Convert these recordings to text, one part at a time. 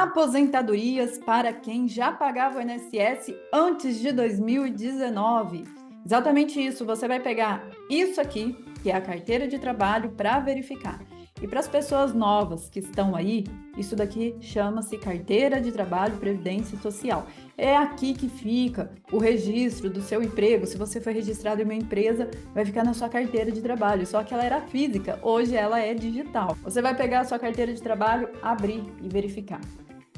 Aposentadorias para quem já pagava o INSS antes de 2019. Exatamente isso, você vai pegar isso aqui, que é a carteira de trabalho, para verificar. E para as pessoas novas que estão aí, isso daqui chama-se carteira de trabalho, previdência social. É aqui que fica o registro do seu emprego. Se você foi registrado em uma empresa, vai ficar na sua carteira de trabalho. Só que ela era física, hoje ela é digital. Você vai pegar a sua carteira de trabalho, abrir e verificar.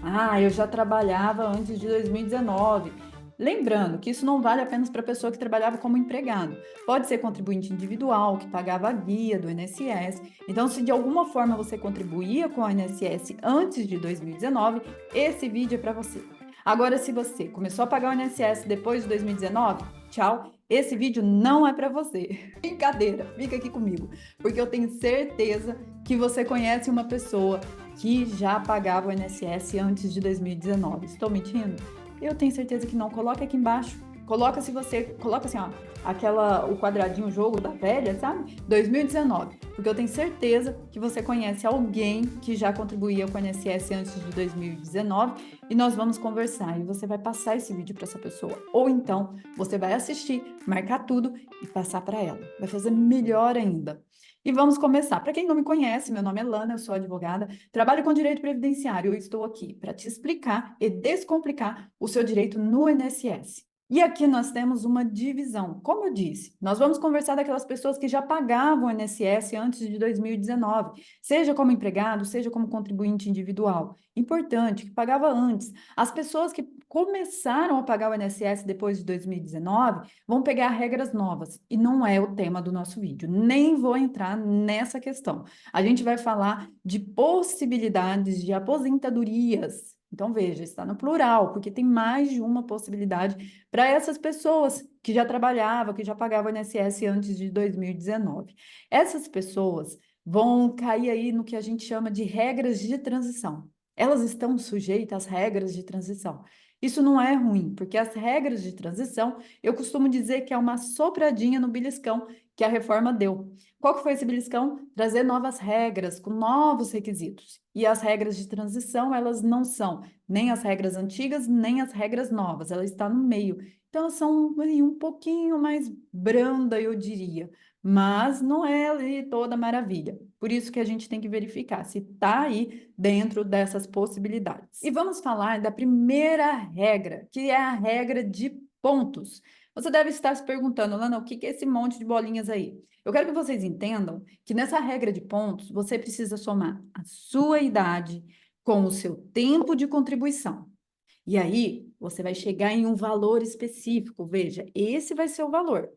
Ah, eu já trabalhava antes de 2019. Lembrando que isso não vale apenas para a pessoa que trabalhava como empregado. Pode ser contribuinte individual, que pagava a guia do INSS. Então, se de alguma forma você contribuía com o INSS antes de 2019, esse vídeo é para você. Agora, se você começou a pagar o INSS depois de 2019, tchau, esse vídeo não é para você. Brincadeira, fica aqui comigo, porque eu tenho certeza que você conhece uma pessoa que já pagava o INSS antes de 2019. Estou mentindo? Eu tenho certeza que não. Coloca aqui embaixo. Coloca assim, ó, o quadradinho, o jogo da velha, sabe? 2019. Porque eu tenho certeza que você conhece alguém que já contribuía com o INSS antes de 2019 e nós vamos conversar e você vai passar esse vídeo para essa pessoa. Ou então, você vai assistir, marcar tudo e passar para ela. Vai fazer melhor ainda. E vamos começar. Para quem não me conhece, meu nome é Lana, eu sou advogada, trabalho com direito previdenciário. Eu estou aqui para te explicar e descomplicar o seu direito no INSS. E aqui nós temos uma divisão. Como eu disse, nós vamos conversar daquelas pessoas que já pagavam o INSS antes de 2019, seja como empregado, seja como contribuinte individual. Importante, que pagava antes. As pessoas que começaram a pagar o INSS depois de 2019 vão pegar regras novas. E não é o tema do nosso vídeo. Nem vou entrar nessa questão. A gente vai falar de possibilidades de aposentadorias. Então, veja, está no plural, porque tem mais de uma possibilidade para essas pessoas que já trabalhavam, que já pagavam o INSS antes de 2019. Essas pessoas vão cair aí no que a gente chama de regras de transição. Elas estão sujeitas às regras de transição. Isso não é ruim, porque as regras de transição, eu costumo dizer que é uma sopradinha no beliscão que a reforma deu. Qual que foi esse beliscão? Trazer novas regras, com novos requisitos. E as regras de transição, elas não são nem as regras antigas, nem as regras novas, ela está no meio. Então, elas são um pouquinho mais branda, eu diria, mas não é ali toda maravilha. Por isso que a gente tem que verificar se está aí dentro dessas possibilidades. E vamos falar da primeira regra, que é a regra de pontos. Você deve estar se perguntando, Lana, o que é esse monte de bolinhas aí? Eu quero que vocês entendam que nessa regra de pontos, você precisa somar a sua idade com o seu tempo de contribuição. E aí, você vai chegar em um valor específico. Veja, esse vai ser o valor.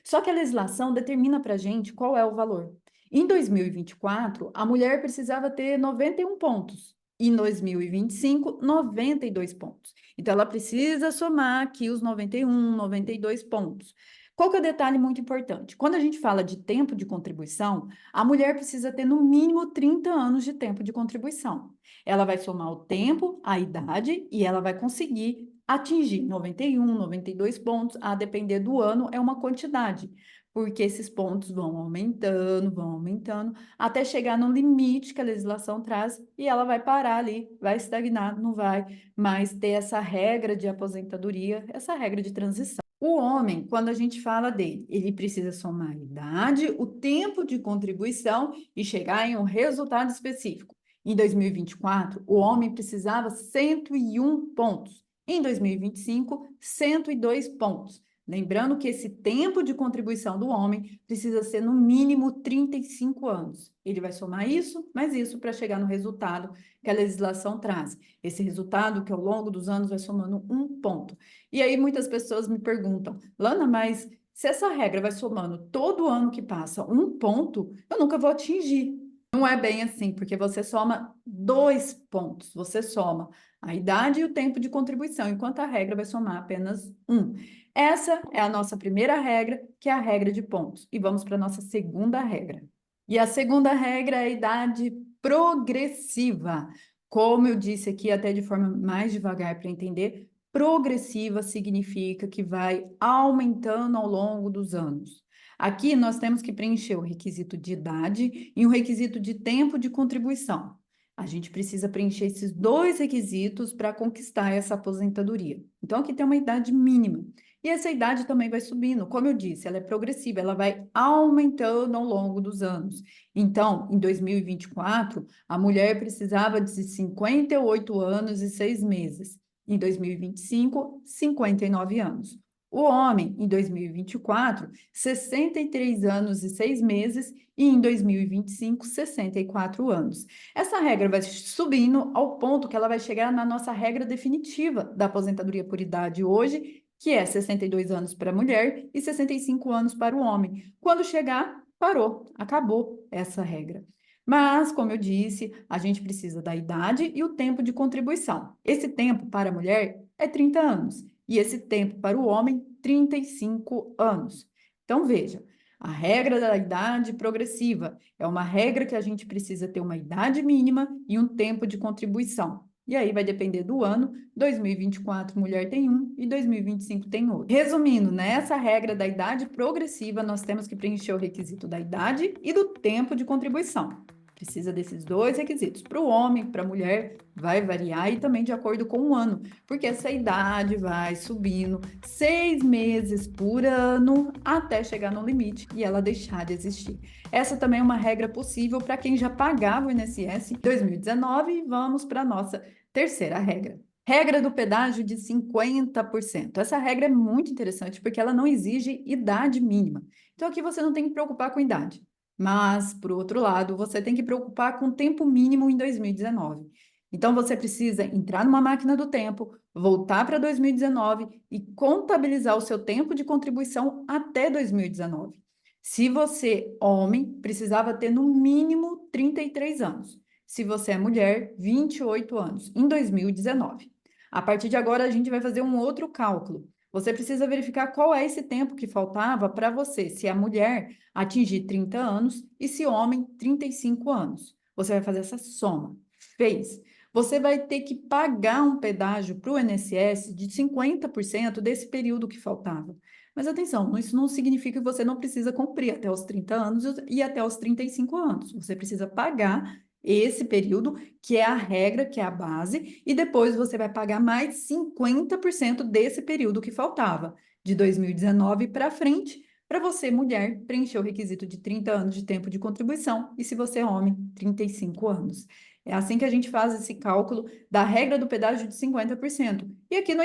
Só que a legislação determina para a gente qual é o valor. Em 2024, a mulher precisava ter 91 pontos. Em 2025, 92 pontos. Então, ela precisa somar aqui os 91, 92 pontos. Qual que é o detalhe muito importante? Quando a gente fala de tempo de contribuição, a mulher precisa ter no mínimo 30 anos de tempo de contribuição. Ela vai somar o tempo, a idade, e ela vai conseguir atingir 91, 92 pontos, a depender do ano, é uma quantidade, porque esses pontos vão aumentando, até chegar no limite que a legislação traz e ela vai parar ali, vai estagnar, não vai mais ter essa regra de aposentadoria, essa regra de transição. O homem, quando a gente fala dele, ele precisa somar a idade, o tempo de contribuição e chegar em um resultado específico. Em 2024, o homem precisava 101 pontos. Em 2025, 102 pontos. Lembrando que esse tempo de contribuição do homem precisa ser no mínimo 35 anos. Ele vai somar isso, mais isso, para chegar no resultado que a legislação traz. Esse resultado que ao longo dos anos vai somando um ponto. E aí muitas pessoas me perguntam, Lana, mas se essa regra vai somando todo ano que passa um ponto, eu nunca vou atingir. Não é bem assim, porque você soma 2 pontos. Você soma a idade e o tempo de contribuição, enquanto a regra vai somar apenas um. Essa é a nossa primeira regra, que é a regra de pontos. E vamos para a nossa segunda regra. E a segunda regra é a idade progressiva. Como eu disse aqui, até de forma mais devagar para entender, progressiva significa que vai aumentando ao longo dos anos. Aqui nós temos que preencher o requisito de idade e o requisito de tempo de contribuição. A gente precisa preencher esses dois requisitos para conquistar essa aposentadoria. Então, aqui tem uma idade mínima. E essa idade também vai subindo. Como eu disse, ela é progressiva, ela vai aumentando ao longo dos anos. Então, em 2024, a mulher precisava de 58 anos e 6 meses. Em 2025, 59 anos. O homem, em 2024, 63 anos e 6 meses. E em 2025, 64 anos. Essa regra vai subindo ao ponto que ela vai chegar na nossa regra definitiva da aposentadoria por idade hoje, que é 62 anos para a mulher e 65 anos para o homem. Quando chegar, parou, acabou essa regra. Mas, como eu disse, a gente precisa da idade e o tempo de contribuição. Esse tempo para a mulher é 30 anos e esse tempo para o homem, 35 anos. Então, veja, a regra da idade progressiva é uma regra que a gente precisa ter uma idade mínima e um tempo de contribuição. E aí vai depender do ano. 2024, mulher tem um e 2025 tem outro. Resumindo, nessa regra da idade progressiva, nós temos que preencher o requisito da idade e do tempo de contribuição. Precisa desses dois requisitos. Para o homem, para a mulher, vai variar e também de acordo com o ano, porque essa idade vai subindo 6 meses por ano até chegar no limite e ela deixar de existir. Essa também é uma regra possível para quem já pagava o INSS em 2019 e vamos para a nossa terceira regra. Regra do pedágio de 50%. Essa regra é muito interessante porque ela não exige idade mínima. Então aqui você não tem que preocupar com idade. Mas, por outro lado, você tem que preocupar com o tempo mínimo em 2019. Então, você precisa entrar numa máquina do tempo, voltar para 2019 e contabilizar o seu tempo de contribuição até 2019. Se você, homem, precisava ter no mínimo 33 anos. Se você é mulher, 28 anos, em 2019. A partir de agora, a gente vai fazer um outro cálculo. Você precisa verificar qual é esse tempo que faltava para você, se a mulher atingir 30 anos e se homem, 35 anos. Você vai fazer essa soma. Fez. Você vai ter que pagar um pedágio para o INSS de 50% desse período que faltava. Mas atenção, isso não significa que você não precisa cumprir até os 30 anos e até os 35 anos. Você precisa pagar esse período, que é a regra, que é a base, e depois você vai pagar mais 50% desse período que faltava, de 2019 para frente, para você, mulher, preencher o requisito de 30 anos de tempo de contribuição, e se você é homem, 35 anos. É assim que a gente faz esse cálculo da regra do pedágio de 50%. E aqui não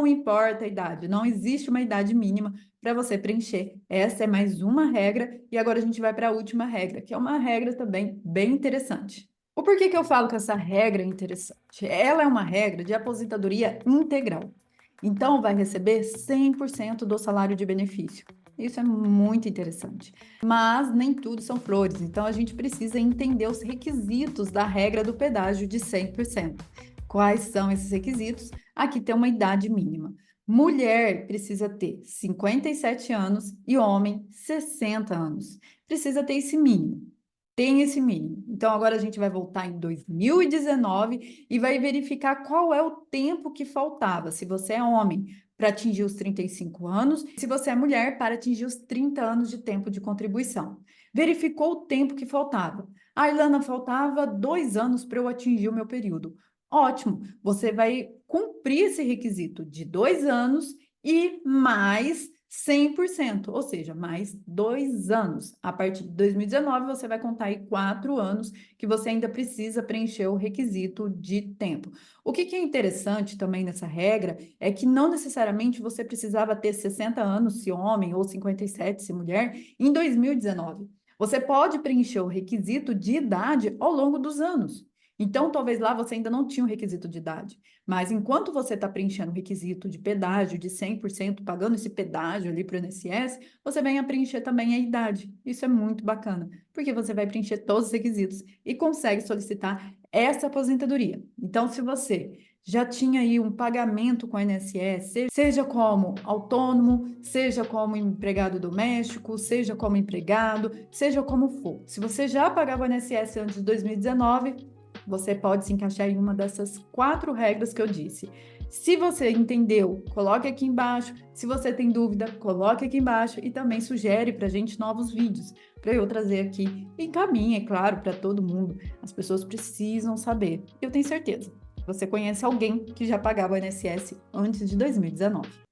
importa a idade, não existe uma idade mínima para você preencher. Essa é mais uma regra, e agora a gente vai para a última regra, que é uma regra também bem interessante. O porquê que eu falo que essa regra é interessante? Ela é uma regra de aposentadoria integral. Então, vai receber 100% do salário de benefício. Isso é muito interessante. Mas nem tudo são flores, então a gente precisa entender os requisitos da regra do pedágio de 100%. Quais são esses requisitos? Aqui tem uma idade mínima. Mulher precisa ter 57 anos e homem 60 anos. Precisa ter esse mínimo. Tem esse mínimo. Então, agora a gente vai voltar em 2019 e vai verificar qual é o tempo que faltava. Se você é homem, para atingir os 35 anos, se você é mulher, para atingir os 30 anos de tempo de contribuição. Verificou o tempo que faltava. A Ilana, faltava 2 anos para eu atingir o meu período. Ótimo, você vai cumprir esse requisito de 2 anos e mais 100%, ou seja, mais 2 anos. A partir de 2019, você vai contar aí 4 anos que você ainda precisa preencher o requisito de tempo. O que é interessante também nessa regra é que não necessariamente você precisava ter 60 anos, se homem, ou 57, se mulher, em 2019. Você pode preencher o requisito de idade ao longo dos anos. Então, talvez lá você ainda não tinha o requisito de idade, mas enquanto você está preenchendo o requisito de pedágio de 100%, pagando esse pedágio ali para o INSS, você vem a preencher também a idade. Isso é muito bacana, porque você vai preencher todos os requisitos e consegue solicitar essa aposentadoria. Então, se você já tinha aí um pagamento com a INSS, seja como autônomo, seja como empregado doméstico, seja como empregado, seja como for. Se você já pagava o INSS antes de 2019, você pode se encaixar em uma dessas 4 regras que eu disse. Se você entendeu, coloque aqui embaixo. Se você tem dúvida, coloque aqui embaixo e também sugere para a gente novos vídeos, para eu trazer aqui. E encaminhe, é claro, para todo mundo. As pessoas precisam saber. Eu tenho certeza. Você conhece alguém que já pagava o INSS antes de 2019.